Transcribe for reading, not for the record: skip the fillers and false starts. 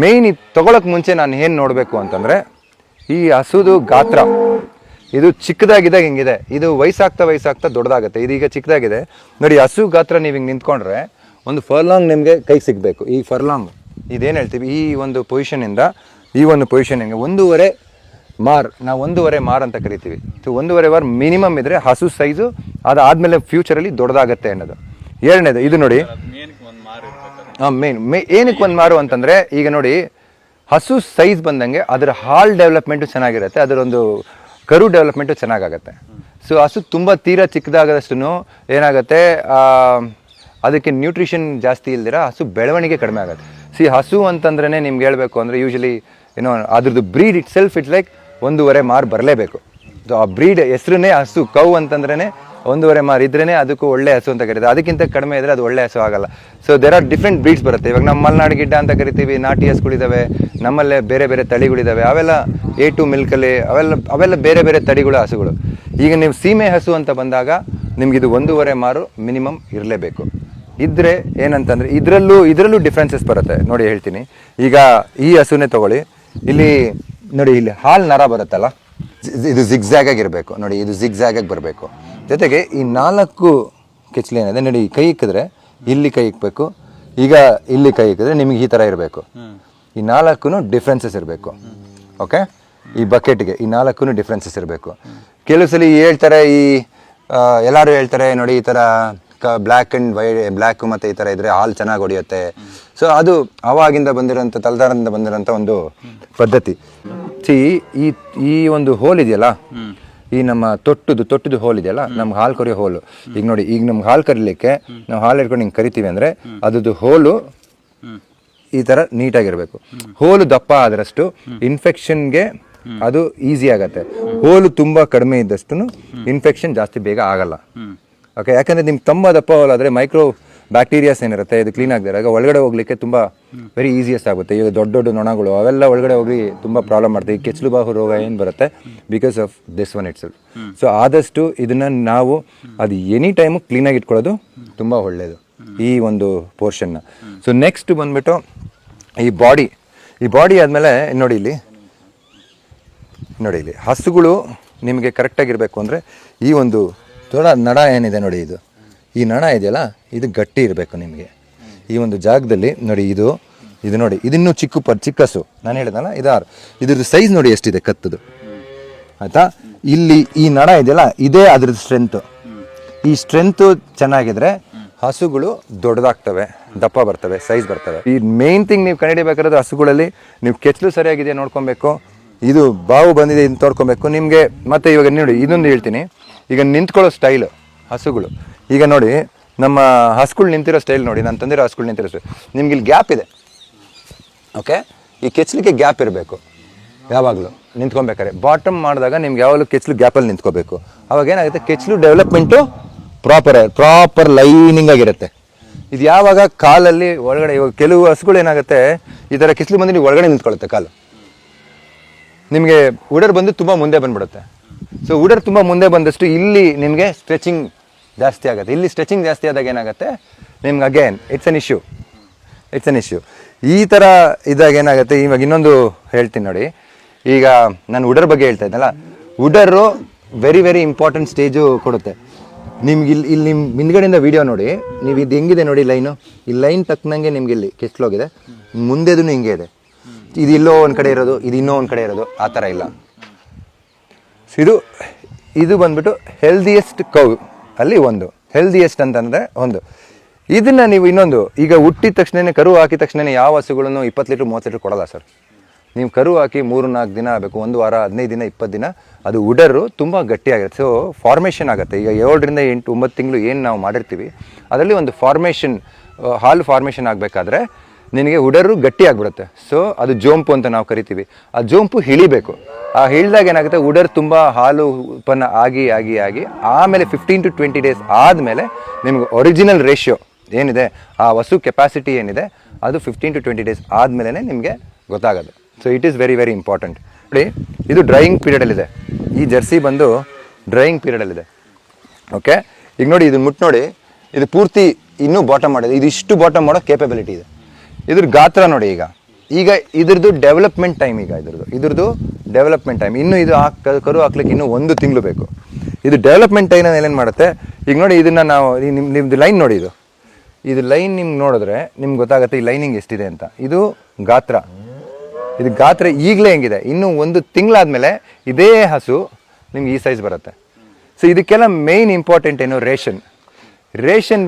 Main ಇದು ತೊಗೊಳಕ್ಕೆ ಮುಂಚೆ ನಾನು ಏನು ನೋಡಬೇಕು ಅಂತಂದರೆ ಈ ಹಸುದು ಗಾತ್ರ ಇದು ಚಿಕ್ಕದಾಗಿದ್ದಾಗ ಹಿಂಗಿದೆ, ಇದು ವಯಸ್ಸಾಗ್ತಾ ದೊಡ್ಡದಾಗುತ್ತೆ. ಇದೀಗ ಚಿಕ್ಕದಾಗಿದೆ ನೋಡಿ. ಹಸು ಗಾತ್ರ ನೀವು ಹಿಂಗೆ ನಿಂತ್ಕೊಂಡ್ರೆ ಒಂದು ಫರ್ಲಾಂಗ್ ನಿಮಗೆ ಕೈ ಸಿಗಬೇಕು. ಈ ಫರ್ಲಾಂಗ್ ಇದೇನು ಹೇಳ್ತೀವಿ, ಈ ಒಂದು ಪೊಸಿಷನಿಂದ ಈ ಒಂದು ಪೊಸಿಷನ್ಗೆ 1.5 ಮಾರ್, ನಾವು 1.5 ಮಾರ್ ಅಂತ ಕರಿತೀವಿ. ಸೊ 1.5 ಮಾರ್ ಮಿನಿಮಮ್ ಇದ್ದರೆ ಹಸು ಸೈಜು ಅದಾದಮೇಲೆ ಫ್ಯೂಚರಲ್ಲಿ ದೊಡ್ಡದಾಗತ್ತೆ ಅನ್ನೋದು. ಎರಡನೇದು ಇದು ನೋಡಿ, ಏನಕ್ಕೆ 1 ಮಾರು ಅಂತಂದರೆ ಈಗ ನೋಡಿ ಹಸು ಸೈಜ್ ಬಂದಂಗೆ ಅದರ ಹಾಲ್ ಡೆವಲಪ್ಮೆಂಟು ಚೆನ್ನಾಗಿರುತ್ತೆ, ಅದರೊಂದು ಕರು ಡೆವಲಪ್ಮೆಂಟು ಚೆನ್ನಾಗಾಗತ್ತೆ. ಸೊ ಹಸು ತುಂಬ ತೀರಾ ಚಿಕ್ಕದಾಗದಷ್ಟು ಏನಾಗುತ್ತೆ, ಅದಕ್ಕೆ ನ್ಯೂಟ್ರಿಷನ್ ಜಾಸ್ತಿ ಇಲ್ದಿರ ಹಸು ಬೆಳವಣಿಗೆ ಕಡಿಮೆ ಆಗುತ್ತೆ. ಹಸು ಅಂತಂದ್ರೇ ನಿಮ್ಗೆ ಹೇಳಬೇಕು ಅಂದರೆ ಯೂಶಲಿ ಏನೋ ಅದ್ರದ್ದು breed itself it's like 1.5 ಮಾರ್ ಬರಲೇಬೇಕು. ಸೊ ಆ ಬ್ರೀಡ್ ಹೆಸರನ್ನೇ ಹಸು, ಕೌ ಅಂತಂದ್ರೇ 1.5 ಮಾರ್ ಇದ್ರೇ ಅದಕ್ಕೂ ಒಳ್ಳೆ ಹಸು ಅಂತ ಕರೀತಾರೆ. ಅದಕ್ಕಿಂತ ಕಡಿಮೆ ಇದ್ದರೆ ಅದು ಒಳ್ಳೆ ಹಸು ಆಗಲ್ಲ. So there are different breeds ಬರುತ್ತೆ. ಇವಾಗ ನಮ್ಮ ಮಲೆನಾಡು ಗಿಡ್ಡ ಅಂತ ಕರಿತೀವಿ, ನಾಟಿ ಹಸುಗಳಿದ್ದಾವೆ, ನಮ್ಮಲ್ಲೇ ಬೇರೆ ಬೇರೆ ತಳಿಗಳಿದ್ದಾವೆ, ಅವೆಲ್ಲ A2 ಮಿಲ್ಕಲ್ಲಿ ಅವೆಲ್ಲ ಬೇರೆ ಬೇರೆ ತಳಿಗಳು ಹಸುಗಳು. ಈಗ ನೀವು ಸೀಮೆ ಹಸು ಅಂತ ಬಂದಾಗ ನಿಮ್ಗಿದು 1.5 ಮಾರು ಮಿನಿಮಮ್ ಇರಲೇಬೇಕು. ಇದ್ರೆ ಏನಂತಂದರೆ ಇದರಲ್ಲೂ ಡಿಫ್ರೆನ್ಸಸ್ ಬರುತ್ತೆ ನೋಡಿ, ಹೇಳ್ತೀನಿ. ಈಗ ಈ ಹಸುನೇ ತಗೊಳ್ಳಿ, ಇಲ್ಲಿ ನೋಡಿ, ಇಲ್ಲಿ ಹಾಲು ನರ ಬರುತ್ತಲ್ಲ, ಇದು ಜಿಗ್ಜ್ಯಾಗ್ ಆಗಿರಬೇಕು ನೋಡಿ, ಇದು ಜಿಗ್ಜ್ಯಾಗ್ ಆಗಿ ಬರಬೇಕು. ಜೊತೆಗೆ ಈ 4 ಕೆಚ್ಚಲು ಏನಿದೆ ನೋಡಿ, ಕೈ ಇಕ್ಕಿದ್ರೆ ಇಲ್ಲಿ ಕೈ ಇಕ್ಬೇಕು, ಈಗ ಇಲ್ಲಿ ಕೈ ಇಕ್ಕಿದ್ರೆ ನಿಮಗೆ ಈ ಥರ ಇರಬೇಕು. ಈ 4 ಡಿಫ್ರೆನ್ಸಸ್ ಇರಬೇಕು. ಓಕೆ, ಈ ಬಕೆಟ್ಗೆ ಈ 4 ಡಿಫ್ರೆನ್ಸಸ್ ಇರಬೇಕು. ಕೆಲವು ಸಲ ಹೇಳ್ತಾರೆ, ಎಲ್ಲರೂ ಹೇಳ್ತಾರೆ ನೋಡಿ, ಈ ಥರ ಬ್ಲ್ಯಾಕ್ ಆ್ಯಂಡ್ ವೈಟ್, ಬ್ಲ್ಯಾಕ್ ಮತ್ತು ಈ ಥರ ಇದ್ದರೆ ಹಾಲು ಚೆನ್ನಾಗಿ ಹೊಡೆಯುತ್ತೆ. ಸೊ ಅದು ಅವಾಗಿಂದ ಬಂದಿರೋಂಥ ತಲೆದಾರದಿಂದ ಬಂದಿರೋಂಥ ಒಂದು ಪದ್ಧತಿ. ಈ ಒಂದು ಹೋಲ್ ಇದೆಯಲ್ಲ, ಈ ನಮ್ಮ ತೊಟ್ಟದು ಹೋಲ್ ಇದೆಯಲ್ಲ, ನಮ್ಗೆ ಹಾಲು ಕರಿಯೋ ಹೋಲು. ಈಗ ನೋಡಿ, ಈಗ ನಮ್ಗೆ ಹಾಲು ಕರಿಲಿಕ್ಕೆ ನಾವು ಹಾಲು ಹಿಡ್ಕೊಂಡು ಹಿಂಗೆ ಕರಿತೀವಿ ಅಂದರೆ ಅದ್ರದ್ದು ಹೋಲು ಈ ಥರ ನೀಟಾಗಿರಬೇಕು. ಹೋಲು ದಪ್ಪ ಆದರಷ್ಟು ಇನ್ಫೆಕ್ಷನ್ಗೆ ಅದು ಈಸಿ ಆಗತ್ತೆ. ಹೋಲು ತುಂಬ ಕಡಿಮೆ ಇದ್ದಷ್ಟು ಇನ್ಫೆಕ್ಷನ್ ಜಾಸ್ತಿ ಬೇಗ ಆಗಲ್ಲ. ಓಕೆ, ಯಾಕಂದರೆ ನಿಮ್ಗೆ ತುಂಬ ದಪ್ಪ ಹೋಲಾದರೆ ಮೈಕ್ರೋ ಬ್ಯಾಕ್ಟೀರಿಯಾಸ್ ಏನಿರುತ್ತೆ ಇದು ಕ್ಲೀನ್ ಆಗದಿರಾಗ ಒಳಗಡೆ ಹೋಗ್ಲಿಕ್ಕೆ ತುಂಬ ವೆರಿ ಈಸಿಯೆಸ್ಟ್ ಆಗುತ್ತೆ. ಈಗ ದೊಡ್ಡ ನೊಣಗಳು ಅವೆಲ್ಲ ಒಳಗಡೆ ಹೋಗಿ ತುಂಬ ಪ್ರಾಬ್ಲಮ್ ಮಾಡ್ತೀವಿ. ಈ ಕೆಚ್ಚಲು ಬಾಹು ರೋಗ ಏನು ಬರುತ್ತೆ because of this one it self. So ಆದಷ್ಟು ಇದನ್ನು ನಾವು ಅದು ಎನಿ ಟೈಮು ಕ್ಲೀನಾಗಿ ಇಟ್ಕೊಳ್ಳೋದು ತುಂಬ ಒಳ್ಳೆಯದು, ಈ ಒಂದು ಪೋರ್ಷನ್ನ. ಸೊ ನೆಕ್ಸ್ಟ್ ಬಂದ್ಬಿಟ್ಟು ಈ ಬಾಡಿ ಆದಮೇಲೆ ನೋಡಿ, ಇಲ್ಲಿ ಹಸುಗಳು ನಿಮಗೆ ಕರೆಕ್ಟಾಗಿರಬೇಕು ಅಂದರೆ ಈ ಒಂದು ನಡ ಏನಿದೆ ನೋಡಿ, ಈ ನಡ ಇದೆಯಲ್ಲ, ಇದು ಗಟ್ಟಿ ಇರಬೇಕು ನಿಮಗೆ. ಈ ಒಂದು ಜಾಗದಲ್ಲಿ ನೋಡಿ, ಇದು ನೋಡಿ, ಇದಿನ್ನೂ ಚಿಕ್ಕ ಹಸು ನಾನು ಹೇಳಿದ್ನಲ್ಲ, ಇದ್ರದ್ದು ಸೈಜ್ ನೋಡಿ ಎಷ್ಟಿದೆ ಕತ್ತದು, ಆಯಿತಾ. ಇಲ್ಲಿ ಈ ನಡ ಇದೆಯಲ್ಲ, ಇದೇ ಅದ್ರದ್ದು ಸ್ಟ್ರೆಂತು. ಈ ಸ್ಟ್ರೆಂತು ಚೆನ್ನಾಗಿದ್ರೆ ಹಸುಗಳು ದೊಡ್ಡದಾಗ್ತವೆ, ದಪ್ಪ ಬರ್ತವೆ, ಸೈಜ್ ಬರ್ತವೆ. ಈ ಮೇನ್ ಥಿಂಗ್ ನೀವು ಕಂಡುಹಿಡಿಬೇಕಾದ್ರೆ ಹಸುಗಳಲ್ಲಿ ನೀವು ಕೆಚ್ಚಲು ಸರಿಯಾಗಿದೆ ನೋಡ್ಕೊಬೇಕು, ಇದು ಬಾವು ಬಂದಿದೆ ಇದನ್ನು ತೋಡ್ಕೊಬೇಕು ನಿಮಗೆ. ಮತ್ತು ಇವಾಗ ನೋಡಿ, ಇದೊಂದು ಹೇಳ್ತೀನಿ, ಈಗ ನಿಂತ್ಕೊಳ್ಳೋ ಸ್ಟೈಲು ಹಸುಗಳು. ಈಗ ನೋಡಿ, ನಮ್ಮ ಹಸುಗಳು ನಿಂತಿರೋ ಸ್ಟೈಲ್ ನೋಡಿ, ನಾನು ತಂದಿರೋ ಹಸುಗಳು ನಿಂತಿರೋ ಸ್ಟೈಲ್, ನಿಮ್ಗೆ ಇಲ್ಲಿ ಗ್ಯಾಪ್ ಇದೆ. ಓಕೆ, ಈ ಕೆಚ್ಚಲಿಗೆ ಗ್ಯಾಪ್ ಇರಬೇಕು ಯಾವಾಗಲೂ ನಿಂತ್ಕೊಬೇಕಾರೆ. ಬಾಟಮ್ ಮಾಡಿದಾಗ ನಿಮ್ಗೆ ಯಾವಾಗಲೂ ಕೆಚ್ಚಲು ಗ್ಯಾಪಲ್ಲಿ ನಿಂತ್ಕೋಬೇಕು. ಅವಾಗ ಏನಾಗುತ್ತೆ, ಕೆಚ್ಚಲು ಡೆವಲಪ್ಮೆಂಟು ಪ್ರಾಪರ್ ಲೈನಿಂಗ್ ಆಗಿರುತ್ತೆ. ಇದು ಯಾವಾಗ ಕಾಲಲ್ಲಿ ಒಳಗಡೆ, ಇವಾಗ ಕೆಲವು ಹಸುಗಳು ಏನಾಗುತ್ತೆ, ಈ ಥರ ಕೆಚ್ಚಲು ಬಂದು ನೀವು ಒಳಗಡೆ ನಿಂತ್ಕೊಳ್ಳುತ್ತೆ ಕಾಲು, ನಿಮಗೆ ಉಡರ್ ಬಂದು ತುಂಬ ಮುಂದೆ ಬಂದ್ಬಿಡುತ್ತೆ. ಸೊ ಉಡರ್ ತುಂಬ ಮುಂದೆ ಬಂದಷ್ಟು ಇಲ್ಲಿ ನಿಮಗೆ ಸ್ಟ್ರೆಚಿಂಗ್ ಜಾಸ್ತಿ ಆಗುತ್ತೆ. ಇಲ್ಲಿ ಸ್ಟ್ರೆಚಿಂಗ್ ಜಾಸ್ತಿ ಆದಾಗ ಏನಾಗುತ್ತೆ ನಿಮ್ಗೆ ಅಗೇನ್ ಇಟ್ಸ್ ಅನ್ ಇಶ್ಯೂ. ಈ ಥರ ಇದ್ದಾಗ ಏನಾಗುತ್ತೆ, ಇವಾಗ ಇನ್ನೊಂದು ಹೇಳ್ತೀನಿ ನೋಡಿ. ಈಗ ನಾನು ಉಡರ್ ಬಗ್ಗೆ ಹೇಳ್ತಾ ಇದ್ದಲ್ಲ, ಉಡರು ವೆರಿ ವೆರಿ ಇಂಪಾರ್ಟೆಂಟ್ ಸ್ಟೇಜು ಕೊಡುತ್ತೆ ನಿಮ್ಗೆ. ಇಲ್ಲಿ ನಿಮ್ಮ ಹಿಂದ್ಗಡೆಯಿಂದ ವೀಡಿಯೋ ನೋಡಿ, ನೀವು ಇದು ಹೆಂಗಿದೆ ನೋಡಿ ಲೈನು, ಈ ಲೈನ್ ತಕ್ಕನಂಗೆ ನಿಮ್ಗೆ ಇಲ್ಲಿ ಕೆಚ್ಚಲೋಗಿದೆ, ಮುಂದೆದೂ ಹಿಂಗೆ ಇದೆ. ಇದು ಇಲ್ಲೋ ಒಂದು ಕಡೆ ಇರೋದು, ಇದು ಇನ್ನೂ ಒಂದು ಕಡೆ ಇರೋದು, ಆ ಥರ ಇಲ್ಲ. ಇದು ಬಂದ್ಬಿಟ್ಟು ಹೆಲ್ದಿಯೆಸ್ಟ್ ಕೌ ಅಲ್ಲಿ ಒಂದು. ಹೆಲ್ದಿಯೆಸ್ಟ್ ಅಂತಂದರೆ ಒಂದು. ಇದನ್ನು ನೀವು ಇನ್ನೊಂದು, ಈಗ ಹುಟ್ಟಿದ ತಕ್ಷಣ ಕರು ಹಾಕಿದ ತಕ್ಷಣ ಯಾವ ಹಸುಗಳನ್ನು 20 ಲೀಟ್ರ್ 30 ಲೀಟ್ರ್ ಕೊಡಲ್ಲ ಸರ್. ನೀವು ಕರು ಹಾಕಿ 3-4 ದಿನ ಆಗಬೇಕು, 1 ವಾರ, 15 ದಿನ, 20 ದಿನ, ಅದು ಉಡರು ತುಂಬ ಗಟ್ಟಿಯಾಗಿರುತ್ತೆ. ಸೊ ಫಾರ್ಮೇಷನ್ ಆಗುತ್ತೆ. ಈಗ 7ರಿಂದ 8-9 ತಿಂಗಳು ಏನು ನಾವು ಮಾಡಿರ್ತೀವಿ ಅದರಲ್ಲಿ ಒಂದು ಹಾಲು ಫಾರ್ಮೇಷನ್ ಆಗಬೇಕಾದ್ರೆ ನಿನಗೆ ಉಡರು ಗಟ್ಟಿ ಆಗಿಬಿಡುತ್ತೆ. ಸೊ ಅದು ಜೋಂಪು ಅಂತ ನಾವು ಕರಿತೀವಿ. ಆ ಜೋಂಪು ಹಿಳಿಬೇಕು. ಆ ಹಿಳಿದಾಗ ಏನಾಗುತ್ತೆ, ಉಡರ್ ತುಂಬ ಹಾಲು ಉತ್ಪನ್ನ ಆಗಿ ಆಮೇಲೆ 15 to 20 ಡೇಸ್ ಆದಮೇಲೆ ನಿಮ್ಗೆ ಒರಿಜಿನಲ್ ರೇಷಿಯೋ ಏನಿದೆ, ಆ ಹಸು ಕೆಪಾಸಿಟಿ ಏನಿದೆ, ಅದು 15 to 20 ಡೇಸ್ ಆದಮೇಲೆ ನಿಮಗೆ ಗೊತ್ತಾಗೋದು. So it is very very important. ನೋಡಿ, ಇದು ಡ್ರೈಯಿಂಗ್ ಪೀರಿಯಡಲ್ಲಿದೆ. ಈ ಜರ್ಸಿ ಬಂದು ಡ್ರೈಯಿಂಗ್ ಪೀರಿಯಡಲ್ಲಿದೆ. ಓಕೆ, ಈಗ ನೋಡಿ, ಇದನ್ನು ಮುಟ್ಟು ನೋಡಿ, ಇದು ಪೂರ್ತಿ ಇನ್ನೂ ಬಾಟಮ್ ಮಾಡಿದೆ. ಇದು ಇಷ್ಟು ಬಾಟಮ್ ಮಾಡೋ ಕೇಪಬಿಲಿಟಿ ಇದೆ. ಇದ್ರ ಗಾತ್ರ ನೋಡಿ, ಈಗ ಈಗ ಇದ್ರದ್ದು ಡೆವಲಪ್ಮೆಂಟ್ ಟೈಮ್, ಈಗ ಇದ್ರದ್ದು ಡೆವಲಪ್ಮೆಂಟ್ ಟೈಮ್, ಇನ್ನು ಇದು ಕರು ಹಾಕ್ಲಿಕ್ಕೆ ಇನ್ನೂ 1 ತಿಂಗಳು ಬೇಕು. ಇದು ಡೆವಲಪ್ಮೆಂಟ್ ಟೈಮ್ ಏನೇನು ಮಾಡುತ್ತೆ, ಈಗ ನೋಡಿ ಇದನ್ನ ನಾವು ನಿಮ್ದು ಲೈನ್ ನೋಡಿ, ಇದು ಲೈನ್ ನಿಮ್ಗೆ ನೋಡಿದ್ರೆ ನಿಮ್ಗೆ ಗೊತ್ತಾಗುತ್ತೆ ಈ ಲೈನಿಂಗ್ ಎಷ್ಟಿದೆ ಅಂತ. ಇದು ಗಾತ್ರ ಈಗಲೇ ಹೆಂಗಿದೆ, ಇನ್ನು 1 ತಿಂಗಳಾದ್ಮೇಲೆ ಇದೇ ಹಸು ನಿಮ್ಗೆ ಈ ಸೈಜ್ ಬರುತ್ತೆ. ಸೊ ಇದಕ್ಕೆಲ್ಲ ಮೇನ್ ಇಂಪಾರ್ಟೆಂಟ್ ಏನು, ರೇಷನ್